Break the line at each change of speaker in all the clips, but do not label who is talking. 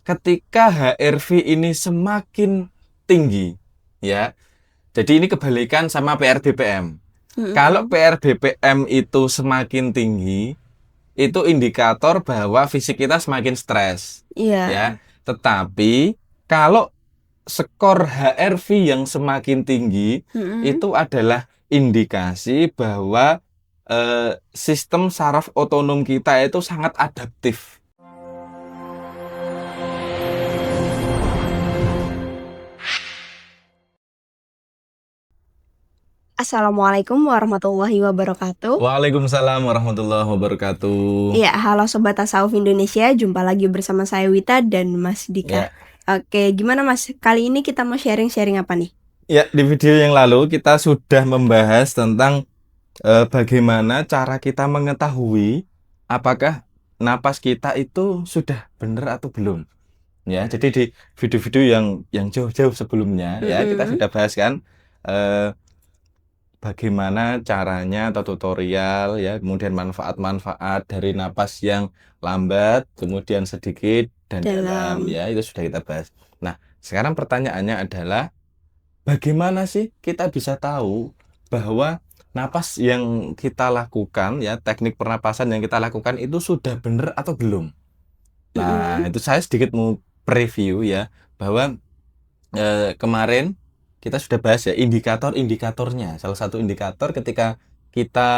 ketika HRV ini semakin tinggi, ya. Jadi ini kebalikan sama PRBPM. Kalau PRBPM itu semakin tinggi, itu indikator bahwa fisik kita semakin stres,
Iya.
ya. Tetapi kalau skor HRV yang semakin tinggi, itu adalah indikasi bahwa sistem saraf otonom kita itu sangat adaptif.
Assalamualaikum warahmatullahi wabarakatuh.
Waalaikumsalam warahmatullahi wabarakatuh.
Iya, halo Sobat Tasawuf Indonesia, jumpa lagi bersama saya Wita dan Mas Dika.
Ya.
Oke, gimana Mas? Kali ini kita mau sharing-sharing apa nih?
Ya, di video yang lalu kita sudah membahas tentang bagaimana cara kita mengetahui apakah napas kita itu sudah benar atau belum. Ya, jadi di video-video yang jauh-jauh sebelumnya ya kita sudah bahas kan bagaimana caranya atau tutorial ya, kemudian manfaat-manfaat dari napas yang lambat, kemudian sedikit dan dalam ya, itu sudah kita bahas. Nah, sekarang pertanyaannya adalah bagaimana sih kita bisa tahu bahwa napas yang kita lakukan ya, teknik pernapasan yang kita lakukan itu sudah benar atau belum? Nah, itu saya sedikit mau preview ya, bahwa kemarin kita sudah bahas ya indikator-indikatornya. Salah satu indikator ketika kita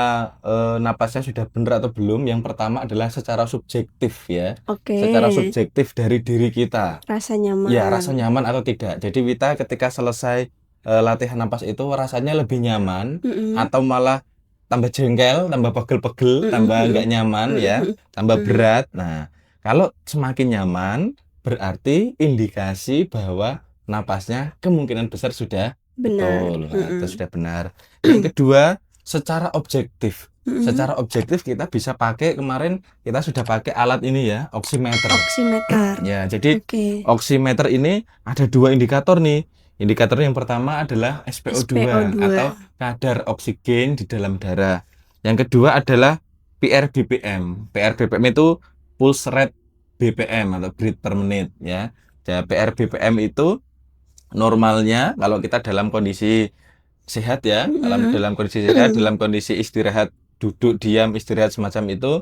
napasnya sudah benar atau belum, yang pertama adalah secara subjektif ya.
Oke.
Secara subjektif dari diri kita.
Rasa nyaman.
Ya, rasa nyaman atau tidak. Jadi Wita ketika selesai latihan napas itu rasanya lebih nyaman atau malah tambah jengkel, tambah pegel-pegel, tambah nggak nyaman ya, tambah berat. Nah, kalau semakin nyaman berarti indikasi bahwa napasnya kemungkinan besar sudah
Benar.
betul. Nah, itu sudah benar. Yang kedua, secara objektif. Secara objektif kita bisa pakai, kemarin kita sudah pakai alat ini ya, oximeter.
Oximeter.
Ya, jadi
Oke.
oximeter ini ada dua indikator nih. Indikator yang pertama adalah SpO2 atau kadar oksigen di dalam darah. Yang kedua adalah PRBPM. PRBPM itu pulse rate BPM atau beat per menit ya. Ya, PRBPM itu normalnya kalau kita dalam kondisi sehat ya, dalam kondisi sehat, dalam kondisi istirahat, duduk diam, istirahat semacam itu,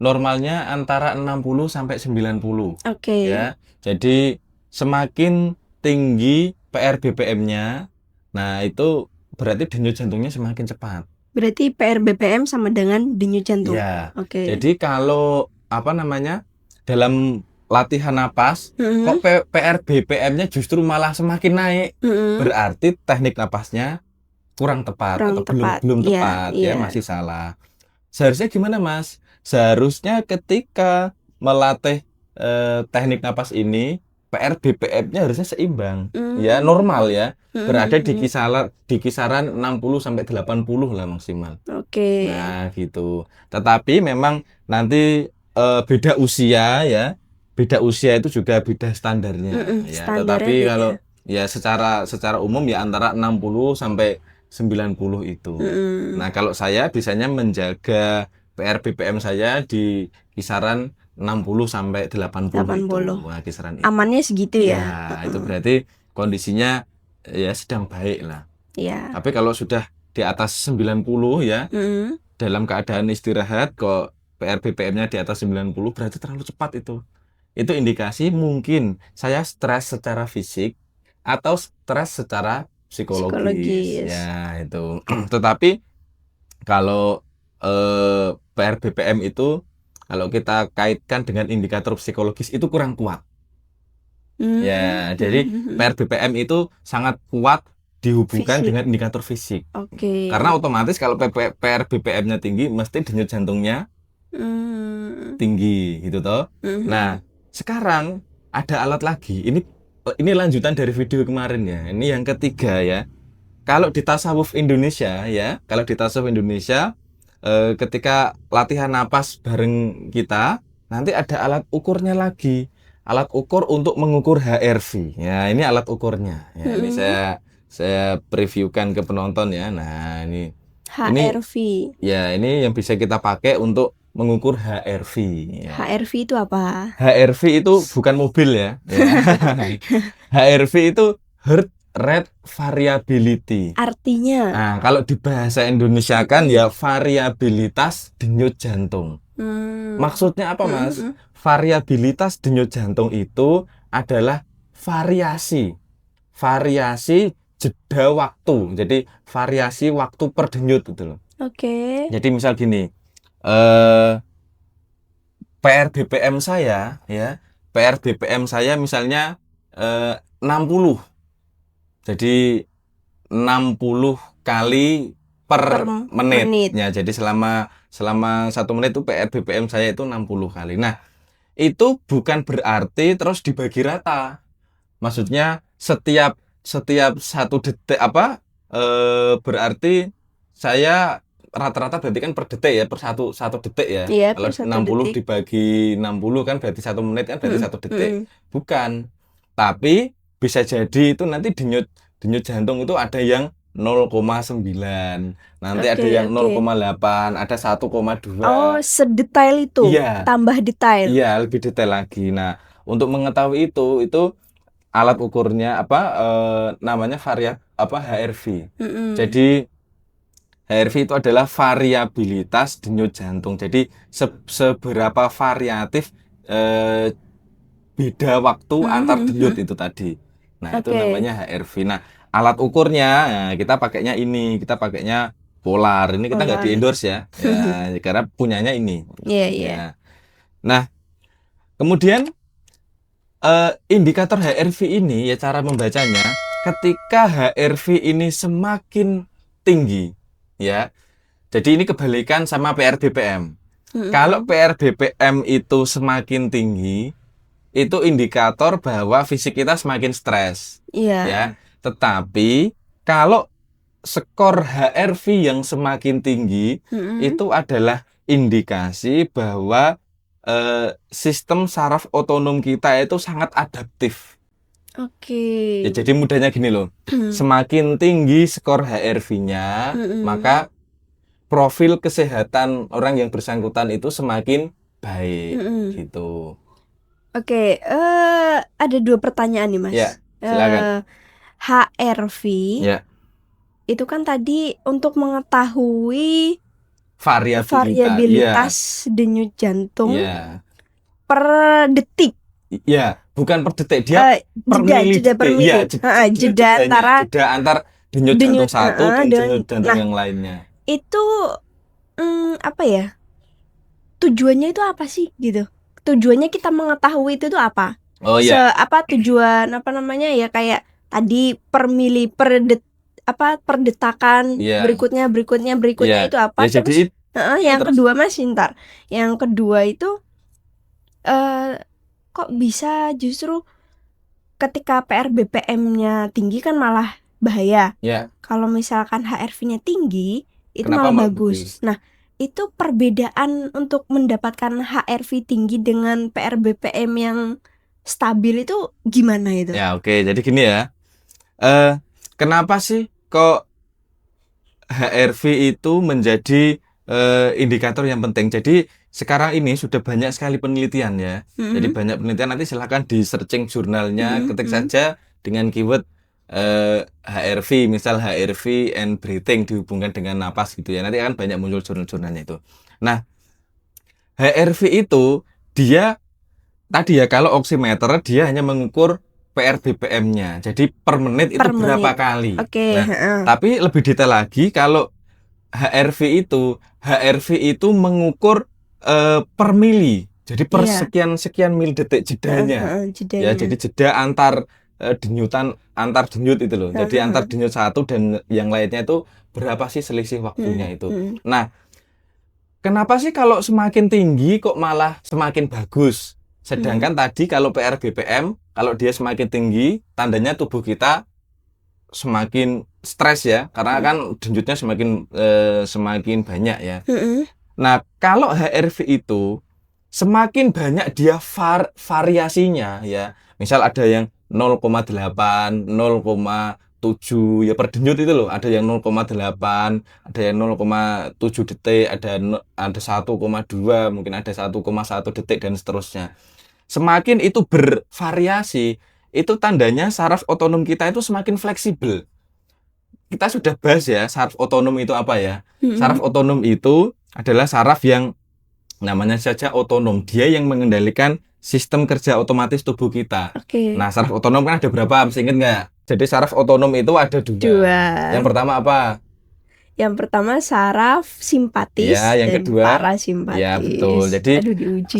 normalnya antara 60 sampai 90.
Oke.
Ya. Jadi semakin tinggi PRBPM-nya, nah itu berarti denyut jantungnya semakin cepat.
Berarti PRBPM sama dengan denyut jantung.
Ya.
Oke.
Jadi kalau dalam latihan napas kok PRBPM-nya justru malah semakin naik, berarti teknik napasnya kurang tepat atau belum tepat ya, masih salah. Seharusnya gimana Mas? Seharusnya ketika melatih teknik napas ini PRBPM-nya harusnya seimbang ya, normal ya, berada di kisaran 60 sampai 80 lah maksimal.
Oke.
Nah, gitu. Tetapi memang nanti beda usia ya. Beda usia itu juga beda standarnya ya. Tetapi kalau ya secara umum ya antara 60 sampai 90 itu. Nah, kalau saya biasanya menjaga PRBPM saya di kisaran 60 sampai 80 itu. Nah, kisaran itu.
Amannya segitu ya.
Ya, itu berarti kondisinya ya sedang baik lah.
Ya.
Tapi kalau sudah di atas 90 ya, dalam keadaan istirahat kok PRBPM-nya di atas 90 berarti terlalu cepat itu. Itu indikasi mungkin saya stres secara fisik atau stres secara psikologis. Ya, itu. Tetapi kalau PRBPM itu kalau kita kaitkan dengan indikator psikologis itu kurang kuat. Ya, jadi PRBPM itu sangat kuat dihubungkan dengan indikator fisik. Karena otomatis kalau PRBPM-nya tinggi, mesti denyut jantungnya tinggi, gitu toh. Nah, sekarang ada alat lagi. Ini lanjutan dari video kemarin ya. Ini yang ketiga ya. Kalau di tasawuf Indonesia ya, ketika latihan napas bareng kita, nanti ada alat ukurnya lagi. Alat ukur untuk mengukur HRV. Ya, ini alat ukurnya. Ya, ini saya previewkan ke penonton ya. Nah, ini
HRV.
Ya, ini yang bisa kita pakai untuk mengukur HRV ya.
HRV itu apa?
HRV itu bukan mobil ya. HRV itu heart rate variability.
Artinya?
Nah, kalau di bahasa Indonesia kan ya variabilitas denyut jantung. Maksudnya apa, Mas? Variabilitas denyut jantung itu adalah variasi jeda waktu. Jadi variasi waktu per denyut gitu loh.
Oke.
Jadi misal gini, PR BPM saya ya, PR BPM saya misalnya 60. Jadi 60 kali per menit. Ya, jadi selama 1 menit itu PR BPM saya itu 60 kali. Nah, itu bukan berarti terus dibagi rata. Maksudnya setiap 1 detik berarti saya rata-rata berarti kan per detik ya, per satu detik ya.
Iya,
Kalau
per 1
60
detik.
dibagi 60 kan berarti 1 menit kan berarti 1 detik. Bukan. Tapi bisa jadi itu nanti denyut jantung itu ada yang 0,9, nanti ada yang 0,8, ada 1,2.
Oh, sedetail itu?
Iya.
Tambah detail?
Iya, lebih detail lagi. Nah, untuk mengetahui itu alat ukurnya namanya HRV. Jadi HRV itu adalah variabilitas denyut jantung. Jadi seberapa variatif beda waktu antar denyut itu tadi. Nah, itu namanya HRV. Nah, alat ukurnya kita pakainya Polar. Ini kita nggak di-endorse ya. Ya, karena punyanya ini.
Iya.
Nah, kemudian indikator HRV ini ya cara membacanya ketika HRV ini semakin tinggi ya. Jadi ini kebalikan sama PR BPM. Kalau PR BPM itu semakin tinggi, itu indikator bahwa fisik kita semakin stres. Ya. Tetapi kalau skor HRV yang semakin tinggi itu adalah indikasi bahwa sistem saraf otonom kita itu sangat adaptif.
Oke.
Ya, jadi mudahnya gini loh. Semakin tinggi skor HRV-nya, maka profil kesehatan orang yang bersangkutan itu semakin baik gitu.
Oke, ada 2 pertanyaan nih, Mas.
Ya, silakan.
HRV
Ya.
itu kan tadi untuk mengetahui
variabilitas
denyut jantung
ya.
per detik.
Ya, bukan per detik, dia per
jeda per menit. Jeda
antar denyut jantung satu dan denyut jantung yang lainnya.
Itu apa ya? Tujuannya itu apa sih gitu? Tujuannya kita mengetahui itu tuh apa?
Oh iya.
Tujuan ya kayak tadi per mili per detakan, berikutnya itu apa?
Ya,
terus yang kedua, Mas, ntar. Yang kedua itu kok bisa justru ketika PR BPM-nya tinggi kan malah bahaya.
Ya.
Kalau misalkan HRV-nya tinggi itu malah bagus. Nah, itu perbedaan untuk mendapatkan HRV tinggi dengan PR BPM yang stabil itu gimana itu?
Ya, oke. Jadi gini ya. Kenapa sih kok HRV itu menjadi indikator yang penting? Jadi sekarang ini sudah banyak sekali penelitian ya. Jadi banyak penelitian, nanti silahkan di searching jurnalnya, ketik saja dengan keyword HRV, misal HRV and breathing dihubungkan dengan napas gitu ya. Nanti akan banyak muncul jurnal-jurnalnya itu. Nah, HRV itu dia tadi ya, kalau oximeter dia hanya mengukur PR BPM-nya. Jadi per menit itu berapa kali. Nah, tapi lebih detail lagi kalau HRV itu mengukur per mili. Jadi per sekian mili detik jedanya. Ya, jadi jeda antar denyut itu loh. Jadi antar denyut satu dan yang lainnya itu berapa sih selisih waktunya itu. Nah, kenapa sih kalau semakin tinggi kok malah semakin bagus? Sedangkan tadi kalau PR BPM, kalau dia semakin tinggi, tandanya tubuh kita semakin stres ya, karena kan denyutnya semakin banyak ya. Nah, kalau HRV itu semakin banyak dia variasinya ya. Misal ada yang 0,8, 0,7, 0,7 ya per denyut itu loh. Ada yang 0,8, ada yang 0,7 detik, ada 1,2, mungkin ada 1,1 detik dan seterusnya. Semakin itu bervariasi, itu tandanya saraf otonom kita itu semakin fleksibel. Kita sudah bahas ya, saraf otonom itu apa ya? Saraf otonom itu adalah saraf yang namanya saja otonom. Dia yang mengendalikan sistem kerja otomatis tubuh kita. Nah, saraf otonom kan ada berapa? Masih ingat nggak? Jadi saraf otonom itu ada dua. Yang pertama apa?
Yang pertama saraf simpatis
ya, yang
dan
kedua
parasimpatis.
Ya, betul. Jadi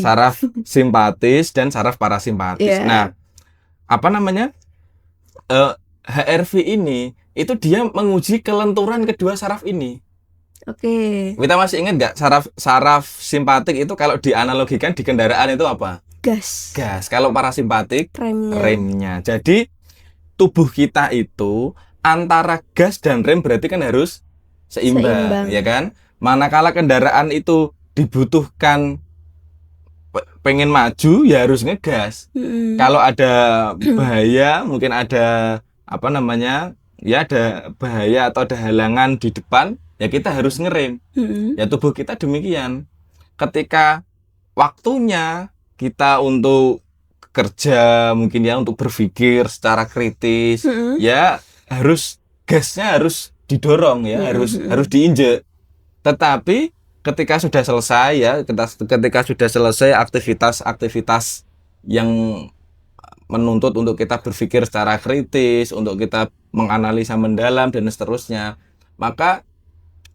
saraf simpatis dan saraf parasimpatis. Nah, apa namanya? HRV ini itu dia menguji kelenturan kedua saraf ini. Kita masih ingat nggak saraf simpatik itu kalau dianalogikan di kendaraan itu apa?
Gas.
Kalau parasimpatik remnya. Jadi tubuh kita itu antara gas dan rem berarti kan harus seimbang. Ya kan? Manakala kendaraan itu dibutuhkan pengen maju ya harus ngegas. Kalau ada bahaya, mungkin ada apa namanya? Ya ada bahaya atau ada halangan di depan, ya kita harus ngerem. Ya tubuh kita demikian. Ketika waktunya kita untuk kerja, mungkin ya untuk berpikir secara kritis, ya gasnya harus didorong ya, harus diinjek. Tetapi ketika sudah selesai ya, ketika sudah selesai aktivitas yang menuntut untuk kita berpikir secara kritis, untuk kita menganalisa mendalam dan seterusnya, maka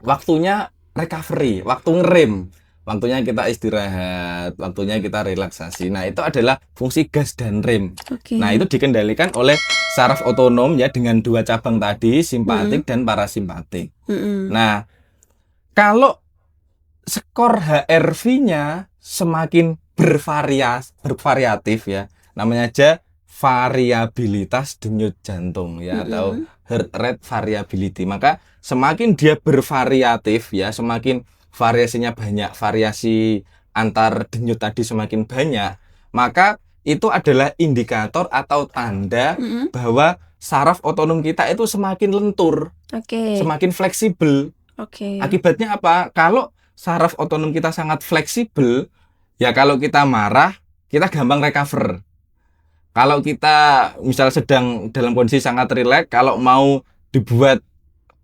waktunya recovery, waktu ngerem, waktunya kita istirahat, waktunya kita relaksasi. Nah, itu adalah fungsi gas dan rem. Nah, itu dikendalikan oleh saraf otonom ya dengan dua cabang tadi, simpatik dan parasimpatik. Nah, kalau skor HRV-nya semakin bervariatif ya, namanya aja variabilitas denyut jantung ya, atau heart rate variability. Maka semakin dia bervariatif ya, semakin variasinya banyak, variasi antar denyut tadi semakin banyak, maka itu adalah indikator atau tanda bahwa saraf otonom kita itu semakin lentur, semakin fleksibel. Akibatnya apa? Kalau saraf otonom kita sangat fleksibel, ya kalau kita marah, kita gampang recover. Kalau kita misal sedang dalam kondisi sangat rileks, kalau mau dibuat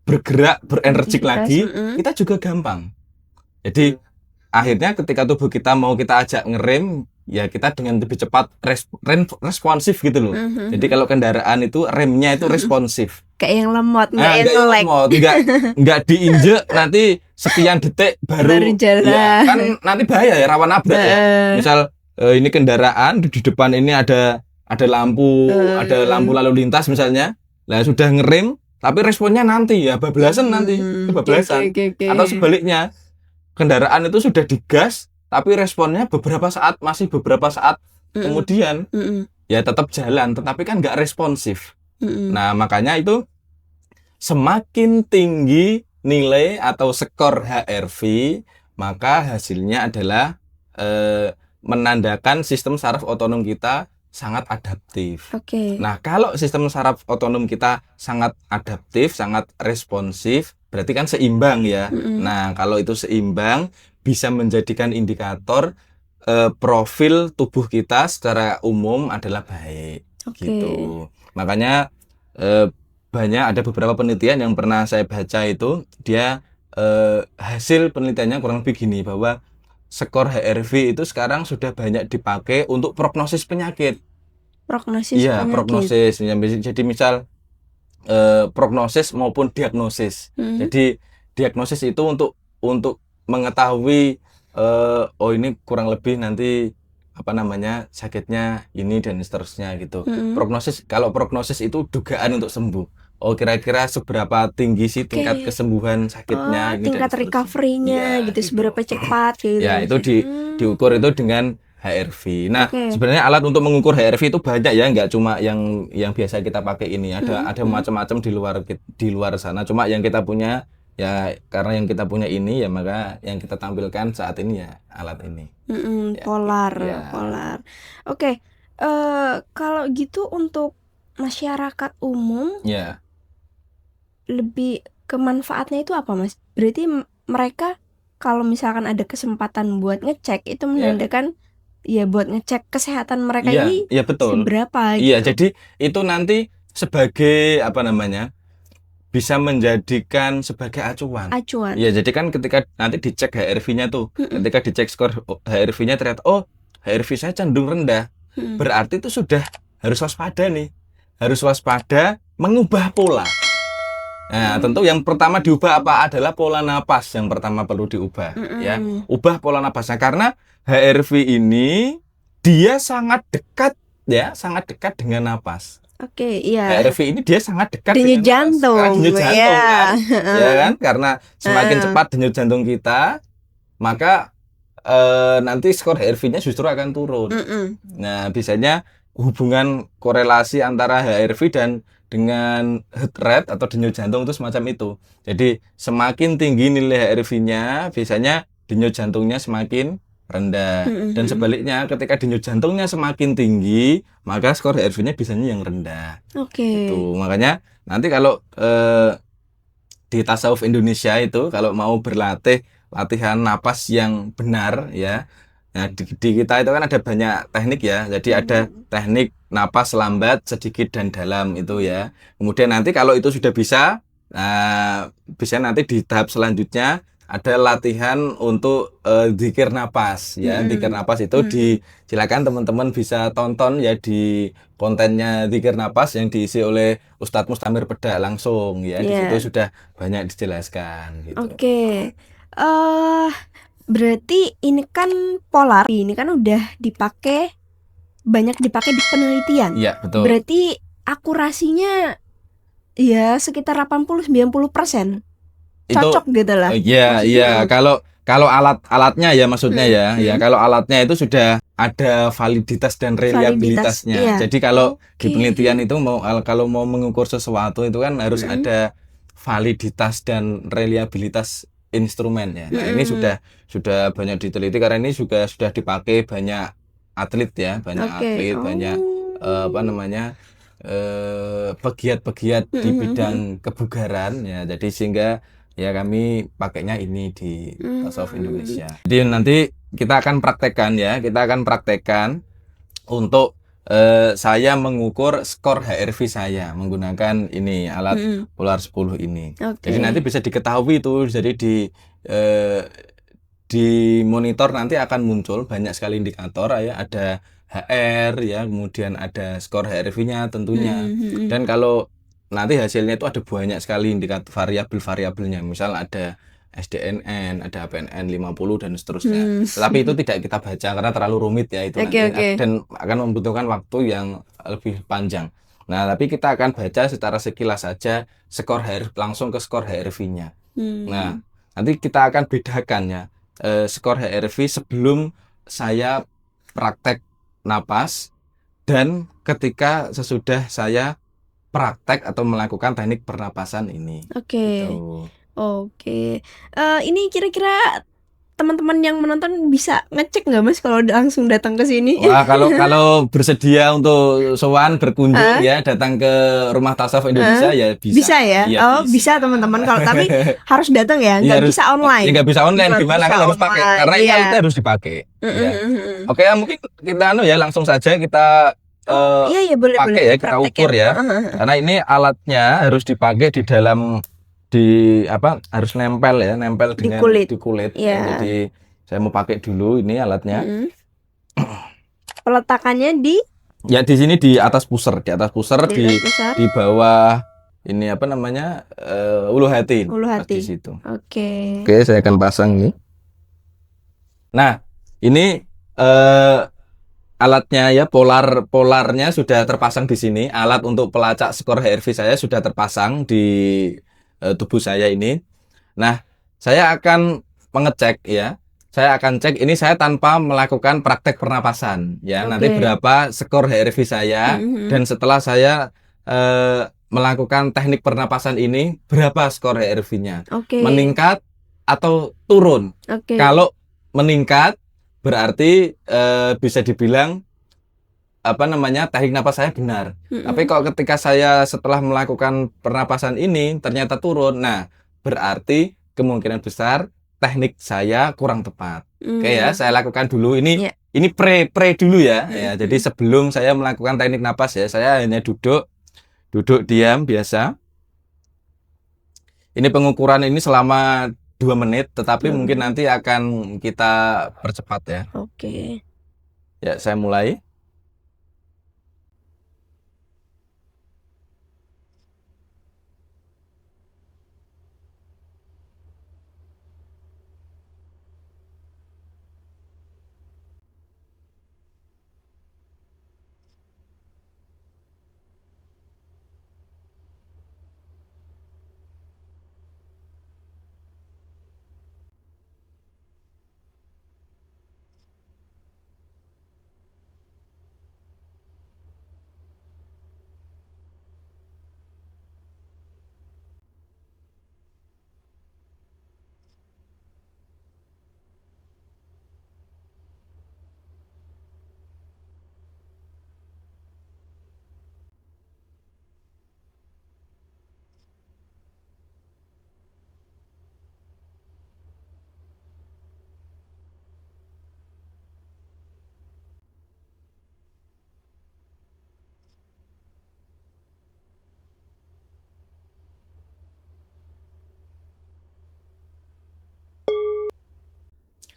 bergerak, berenergik lagi, kita juga gampang. Jadi akhirnya ketika tubuh kita mau kita ajak ngerem, ya kita dengan lebih cepat responsif gitu loh. Jadi kalau kendaraan itu remnya itu responsif.
Kayak yang lemot,
nggak diinjek nanti sekian detik baru
jalan.
Ya, kan nanti bahaya ya, rawan nabrak ya. Misal ini kendaraan di depan ini ada lampu, ada lampu lalu lintas misalnya. Lah sudah ngerem, tapi responnya nanti ya bablasan nanti, kebablasan. Atau sebaliknya, kendaraan itu sudah digas, tapi responnya masih beberapa saat kemudian ya tetap jalan, tetapi kan nggak responsif. Nah, makanya itu semakin tinggi nilai atau skor HRV, maka hasilnya adalah menandakan sistem saraf otonom kita sangat adaptif. Nah, kalau sistem saraf otonom kita sangat adaptif, sangat responsif, berarti kan seimbang ya. Nah, kalau itu seimbang, bisa menjadikan indikator profil tubuh kita secara umum adalah baik. Gitu. Makanya ada beberapa penelitian yang pernah saya baca itu, dia hasil penelitiannya kurang lebih gini, bahwa skor HRV itu sekarang sudah banyak dipakai untuk prognosis penyakit.
Prognosis
ya, jadi misal prognosis maupun diagnosis. Jadi diagnosis itu untuk mengetahui oh ini kurang lebih nanti apa namanya sakitnya ini dan seterusnya gitu. Kalau prognosis itu dugaan untuk sembuh. Oh, kira-kira seberapa tinggi sih tingkat kesembuhan sakitnya,
tingkat recovery-nya gitu, seberapa cepat gitu.
Ya, itu diukur itu dengan HRV. Nah, sebenarnya alat untuk mengukur HRV itu banyak ya, nggak cuma yang biasa kita pakai ini. Ada macam-macam di luar sana. Cuma yang kita punya ya, karena yang kita punya ini ya, maka yang kita tampilkan saat ini ya alat ini.
Ya, polar. Kalau gitu untuk masyarakat umum, lebih ke manfaatnya itu apa, Mas? Berarti mereka kalau misalkan ada kesempatan buat ngecek itu menandakan ya buat ngecek kesehatan mereka ini
betul.
seberapa
Iya,
gitu.
jadi itu nanti sebagai apa namanya? Bisa menjadikan sebagai acuan.
Acuan.
Ya, jadi kan ketika nanti dicek HRV-nya tuh, ketika dicek skor HRV-nya ternyata HRV saya cenderung rendah. Berarti itu sudah harus waspada nih. Harus waspada mengubah pola. Nah, tentu yang pertama diubah apa adalah pola napas yang pertama perlu diubah, ya. Ubah pola napasnya karena HRV ini dia sangat dekat dengan napas.
Oke, iya.
HRV ini dia sangat dekat
denyut jantung.
Denyut jantung kan, ya kan? Karena semakin cepat denyut jantung kita, maka nanti skor HRV-nya justru akan turun. Nah, biasanya hubungan korelasi antara HRV dengan heart rate atau denyut jantung itu semacam itu. Jadi semakin tinggi nilai HRV-nya, biasanya denyut jantungnya semakin rendah. Dan sebaliknya, ketika denyut jantungnya semakin tinggi, maka skor HRV-nya biasanya yang rendah.
Oke.
Itu makanya nanti kalau di tasawuf Indonesia itu kalau mau berlatih latihan napas yang benar ya. Nah, di kita itu kan ada banyak teknik ya. Jadi ada teknik napas lambat, sedikit dan dalam itu ya. Kemudian nanti kalau itu sudah bisa, bisa nanti di tahap selanjutnya ada latihan untuk dzikir napas ya. Dzikir napas itu silakan teman-teman bisa tonton ya di kontennya dzikir napas yang diisi oleh Ustadz Mustamir Pedak langsung ya. Di situ sudah banyak dijelaskan gitu.
Oke. Berarti ini kan polar, ini kan udah banyak dipakai di penelitian.
Iya, betul.
Berarti akurasinya ya sekitar 80-90%. Cocok gitu lah.
Iya. Kalau alatnya ya maksudnya ya kalau alatnya itu sudah ada validitas dan reliabilitasnya. Jadi kalau di penelitian itu kalau mau mengukur sesuatu itu kan harus ada validitas dan reliabilitas instrumen ya. Nah, ini sudah banyak diteliti karena ini juga sudah dipakai banyak atlet ya, banyak pegiat-pegiat di bidang kebugaran ya. Jadi sehingga ya kami pakainya ini di tasawuf Indonesia. Jadi nanti kita akan praktekkan untuk saya mengukur skor HRV saya menggunakan ini alat Polar 10 ini. Jadi nanti bisa diketahui itu. Jadi di monitor nanti akan muncul banyak sekali indikator ya, ada HR ya, kemudian ada skor HRV-nya tentunya. Dan kalau nanti hasilnya itu ada banyak sekali indikator variabel-variabelnya. Misal ada SDNN, ada APNN 50 dan seterusnya. Tetapi itu tidak kita baca karena terlalu rumit ya itu dan akan membutuhkan waktu yang lebih panjang. Nah, tapi kita akan baca secara sekilas saja skor HRV langsung ke skor HRV-nya. Nah, nanti kita akan bedakan ya skor HRV sebelum saya praktek napas dan ketika sesudah saya praktek atau melakukan teknik pernapasan ini.
Oke. Ini kira-kira teman-teman yang menonton bisa ngecek nggak Mas kalau langsung datang ke sini?
Wah, kalau bersedia untuk sowan berkunjung ya datang ke Rumah Tasawuf Indonesia ya bisa.
Bisa ya?
Ya,
bisa teman-teman kalau tapi harus datang ya, nggak bisa online.
Nggak bisa online gimana kan harus pakai karena ini alatnya harus dipakai. Ya. Oke, mungkin kita langsung saja kita
boleh,
pakai ya, kita ukur ya. Karena ini alatnya harus dipakai di dalam harus nempel dengan di kulit. Ya, jadi saya mau pakai dulu ini alatnya.
Peletakannya di
sini di atas pusar, di bawah ini ulu hati. Di situ. Oke, saya akan pasang ini. Nah, ini alatnya ya, polarnya sudah terpasang di sini. Alat untuk pelacak skor HRV saya sudah terpasang di tubuh saya ini. Nah, saya akan mengecek ya. Saya akan cek ini saya tanpa melakukan praktek pernapasan ya. Nanti berapa skor HRV saya dan setelah saya melakukan teknik pernapasan ini berapa skor HRV-nya. Meningkat atau turun. Kalau meningkat berarti bisa dibilang apa namanya, teknik napas saya benar. Tapi kalau ketika saya setelah melakukan pernapasan ini ternyata turun, nah berarti kemungkinan besar teknik saya kurang tepat. Oke ya, saya lakukan dulu ini.
Iya.
Ini pre dulu ya. Ya, jadi sebelum saya melakukan teknik napas ya, saya hanya duduk diam biasa. Ini pengukuran ini selama 2 menit, tetapi mungkin nanti akan kita percepat ya.
Oke.
Ya, saya mulai.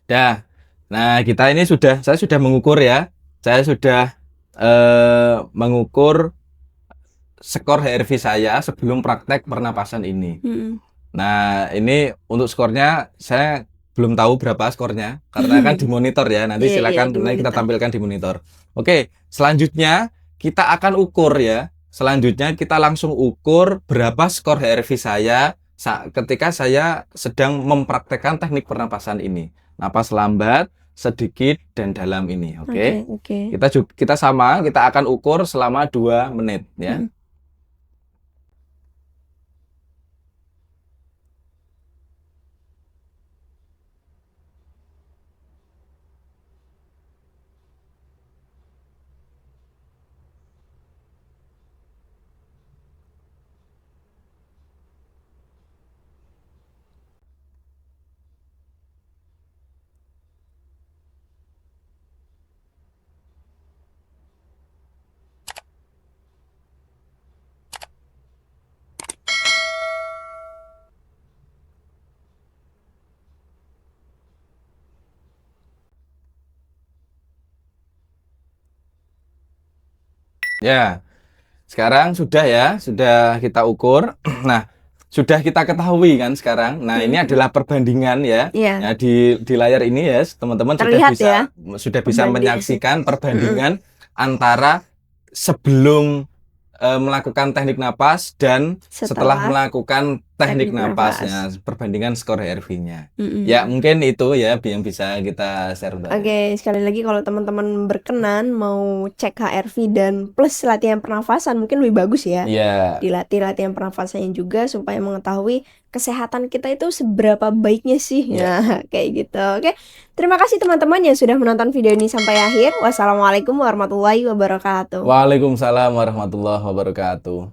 Dah. Nah, saya sudah mengukur ya. Saya sudah mengukur skor HRV saya sebelum praktek pernapasan ini. Nah, ini untuk skornya saya belum tahu berapa skornya karena kan dimonitor ya. Nanti silakan nanti kita tampilkan di monitor. Oke, selanjutnya kita akan ukur ya. Selanjutnya kita langsung ukur berapa skor HRV saya ketika saya sedang mempraktekkan teknik pernapasan ini. Napas lambat, sedikit dan dalam ini, oke? Kita akan ukur selama 2 menit ya. Ya, sekarang sudah kita ukur. Nah, sudah kita ketahui kan sekarang. Nah, ini adalah perbandingan ya. Ya di layar ini ya, teman-teman sudah bisa menyaksikan perbandingan antara sebelum melakukan teknik napas dan setelah melakukan teknik napasnya, perbandingan skor HRV-nya. Ya, mungkin itu ya yang bisa kita share.
Oke, sekali lagi kalau teman-teman berkenan mau cek HRV dan plus latihan pernafasan mungkin lebih bagus ya. Dilatih latihan pernafasannya juga supaya mengetahui kesehatan kita itu seberapa baiknya sih. Nah, kayak gitu. Oke. Terima kasih teman-teman yang sudah menonton video ini sampai akhir. Wassalamualaikum warahmatullahi wabarakatuh.
Waalaikumsalam warahmatullahi wabarakatuh.